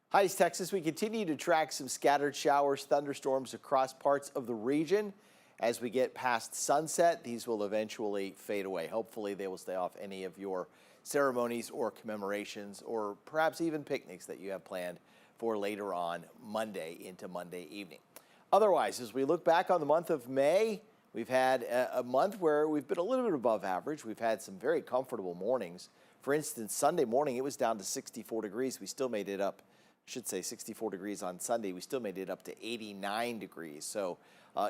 Hi, East Texas. We continue to track some scattered showers, thunderstorms across parts of the region. As we get past sunset, these will eventually fade away. Hopefully, they will stay off any of your ceremonies or commemorations or perhaps even picnics that you have planned for later on Monday into Monday evening. Otherwise, as we look back on the month of May, we've had a month where we've been a little bit above average. We've had some very comfortable mornings. For instance, Sunday morning, it was down to 64 degrees. We still made it up. Should say 64 degrees on Sunday. We still made it up to 89 degrees. So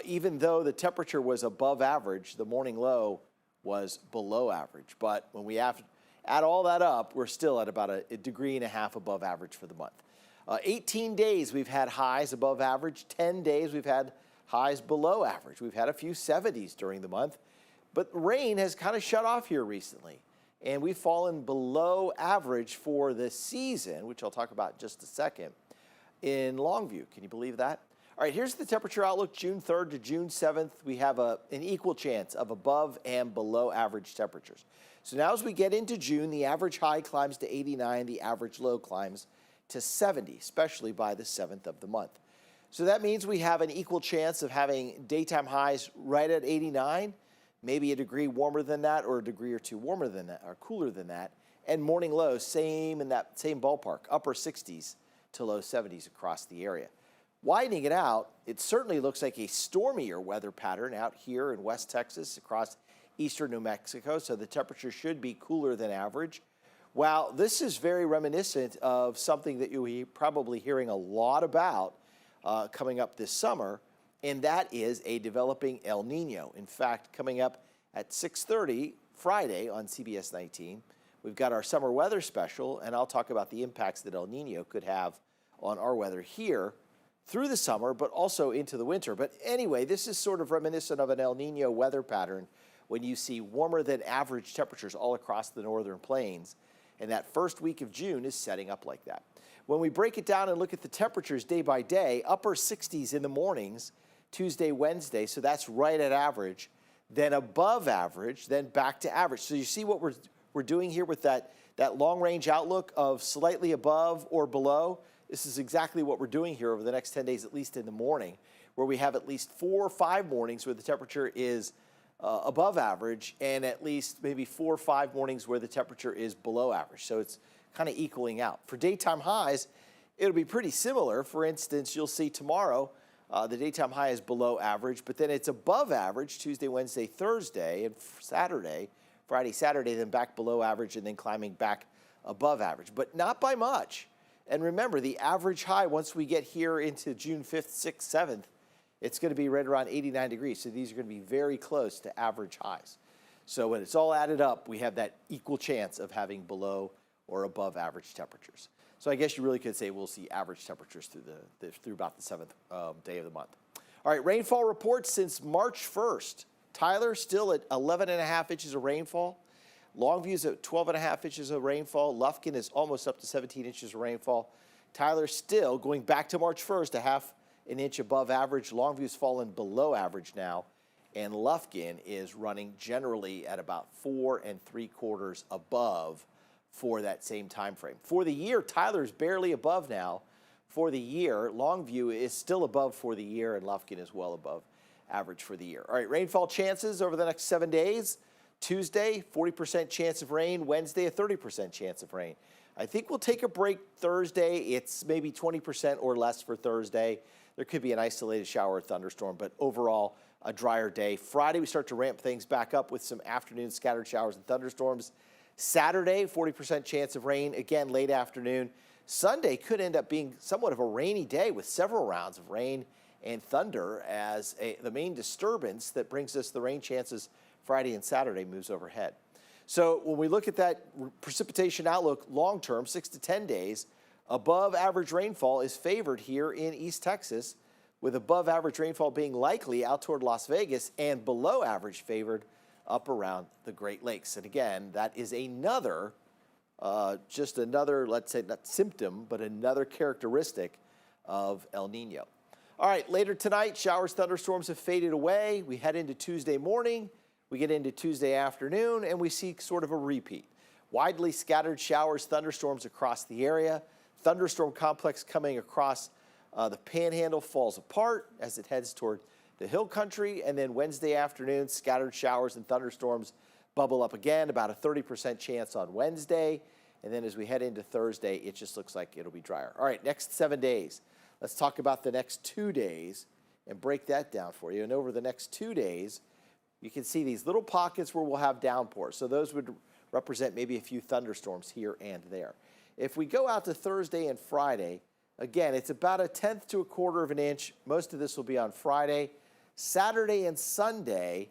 even though the temperature was above average, the morning low was below average. But when we add all that up, we're still at about a degree and a half above average for the month. 18 days we've had highs above average. 10 days we've had highs below average. We've had a few 70s during the month. But rain has kind of shut off here recently. And we've fallen below average for the season, which I'll talk about in just a second, in Longview. Can you believe that? All right, here's the temperature outlook, June 3rd to June 7th. We have an equal chance of above and below average temperatures. So now as we get into June, the average high climbs to 89, the average low climbs to 70, especially by the 7th of the month. So that means we have an equal chance of having daytime highs right at 89, maybe a degree warmer than that or a degree or two warmer than that or cooler than that, and morning lows same in that same ballpark, upper 60s to low 70s across the area. Widening it out, it certainly looks like a stormier weather pattern out here in West Texas across eastern New Mexico, so the temperature should be cooler than average. While this is very reminiscent of something that you'll be probably hearing a lot about coming up this summer, and that is a developing El Nino. In fact, coming up at 6:30 Friday on CBS19, we've got our summer weather special, and I'll talk about the impacts that El Nino could have on our weather here through the summer, but also into the winter. But anyway, this is sort of reminiscent of an El Nino weather pattern when you see warmer than average temperatures all across the northern plains, and that first week of June is setting up like that. When we break it down and look at the temperatures day by day, upper 60s in the mornings, Tuesday, Wednesday, so that's right at average, then above average, then back to average. So you see what we're doing here with that long-range outlook of slightly above or below? This is exactly what we're doing here over the next 10 days, at least in the morning, where we have at least 4 or 5 mornings where the temperature is above average and at least maybe 4 or 5 mornings where the temperature is below average. So it's kind of equaling out. For daytime highs, it'll be pretty similar. For instance, you'll see tomorrow, the daytime high is below average, but then it's above average Tuesday, Wednesday, Thursday, and Saturday, Friday, Saturday, then back below average and then climbing back above average, but not by much. And remember, the average high, once we get here into June 5th, 6th, 7th, it's going to be right around 89 degrees. So these are going to be very close to average highs. So when it's all added up, we have that equal chance of having below or above average temperatures. So I guess you really could say we'll see average temperatures through about the 7th day of the month. All right, rainfall reports since March 1st. Tyler still at 11.5 inches of rainfall. Longview's at 12.5 inches of rainfall. Lufkin is almost up to 17 inches of rainfall. Tyler still, going back to March 1st, a half an inch above average. Longview's fallen below average now. And Lufkin is running generally at about 4 3/4 above for that same time frame. For the year, Tyler's barely above now. For the year, Longview is still above for the year, and Lufkin is well above average for the year. All right, rainfall chances over the next 7 days. Tuesday, 40% chance of rain. Wednesday, a 30% chance of rain. I think we'll take a break Thursday. It's maybe 20% or less for Thursday. There could be an isolated shower or thunderstorm, but overall, a drier day. Friday, we start to ramp things back up with some afternoon scattered showers and thunderstorms. Saturday, 40% chance of rain, again, late afternoon. Sunday could end up being somewhat of a rainy day with several rounds of rain and thunder as the main disturbance that brings us the rain chances Friday and Saturday moves overhead. So when we look at that precipitation outlook long term, 6 to 10 days, above average rainfall is favored here in East Texas, with above average rainfall being likely out toward Las Vegas and below average favored up around the Great Lakes. And again, that is another, just another, let's say not symptom, but another characteristic of El Nino. All right, later tonight, showers, thunderstorms have faded away. We head into Tuesday morning, we get into Tuesday afternoon, and we see sort of a repeat. Widely scattered showers, thunderstorms across the area. thunderstorm complex coming across the Panhandle falls apart as it heads toward the hill country, and then Wednesday afternoon, scattered showers and thunderstorms bubble up again, about a 30% chance on Wednesday. And then as we head into Thursday, it just looks like it'll be drier. All right, next 7 days. Let's talk about the next 2 days and break that down for you. And over the next 2 days, you can see these little pockets where we'll have downpours. So those would represent maybe a few thunderstorms here and there. If we go out to Thursday and Friday, again, it's about 1/10 to 1/4 of an inch. Most of this will be on Friday. Saturday and Sunday,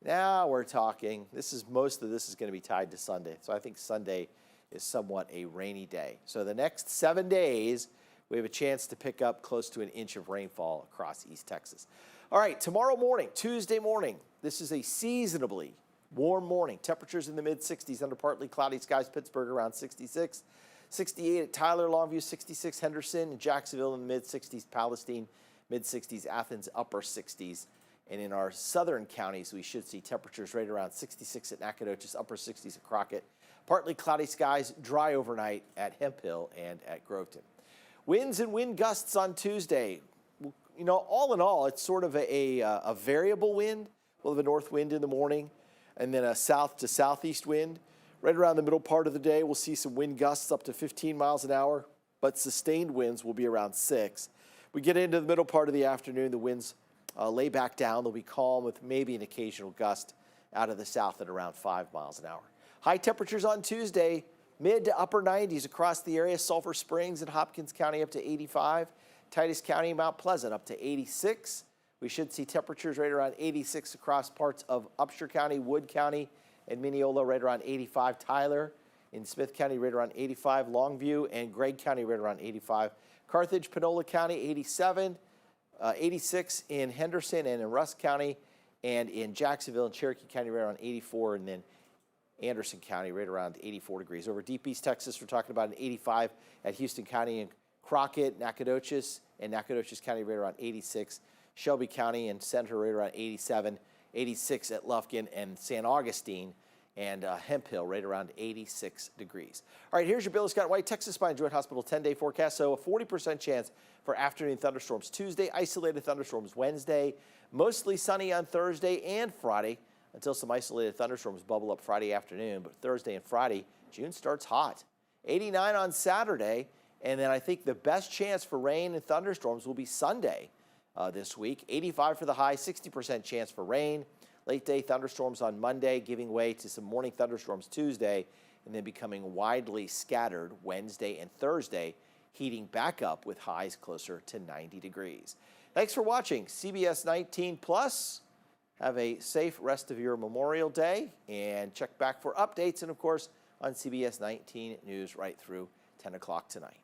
now we're talking, most of this is going to be tied to Sunday. So I think Sunday is somewhat a rainy day. So the next 7 days, we have a chance to pick up close to 1 inch of rainfall across East Texas. All right, tomorrow morning, Tuesday morning, this is a seasonably warm morning. Temperatures in the mid-60s under partly cloudy skies. Pittsburgh around 66. 68 at Tyler, Longview, 66 Henderson, and Jacksonville in the mid-60s. Palestine, mid-60s. Athens, upper 60s. And in our southern counties, we should see temperatures right around 66 at Nacogdoches, upper 60s at Crockett. Partly cloudy skies, dry overnight at Hemphill and at Groveton. Winds and wind gusts on Tuesday. You know, all in all, it's sort of a variable wind. We'll have a north wind in the morning and then a south to southeast wind. Right around the middle part of the day, we'll see some wind gusts up to 15 miles an hour, but sustained winds will be around 6. We get into the middle part of the afternoon, the winds lay back down. They'll be calm with maybe an occasional gust out of the south at around 5 miles an hour. High temperatures on Tuesday, mid to upper 90s across the area. Sulphur Springs and Hopkins County up to 85. Titus County, Mount Pleasant up to 86. We should see temperatures right around 86 across parts of Upshur County, Wood County, and Mineola right around 85. Tyler in Smith County right around 85. Longview and Gregg County right around 85. Carthage, Panola County 87. 86 in Henderson and in Rusk County, and in Jacksonville and Cherokee County right around 84, and then Anderson County right around 84 degrees. Over deep East Texas, we're talking about an 85 at Houston County and Crockett, Nacogdoches, and Nacogdoches County right around 86. Shelby County and Center right around 87. 86 at Lufkin and San Augustine, and Hemphill right around 86 degrees. All right, here's your Bill Scott White Texas Spine Joint Hospital 10-day forecast. So a 40% chance for afternoon thunderstorms Tuesday, isolated thunderstorms Wednesday, mostly sunny on Thursday and Friday until some isolated thunderstorms bubble up Friday afternoon. But Thursday and Friday, June starts hot. 89 on Saturday, and then I think the best chance for rain and thunderstorms will be Sunday this week. 85 for the high, 60% chance for rain. Late day thunderstorms on Monday, giving way to some morning thunderstorms Tuesday, and then becoming widely scattered Wednesday and Thursday, heating back up with highs closer to 90 degrees. Thanks for watching CBS 19 Plus. Have a safe rest of your Memorial Day, and check back for updates, and of course on CBS 19 News right through 10 o'clock tonight.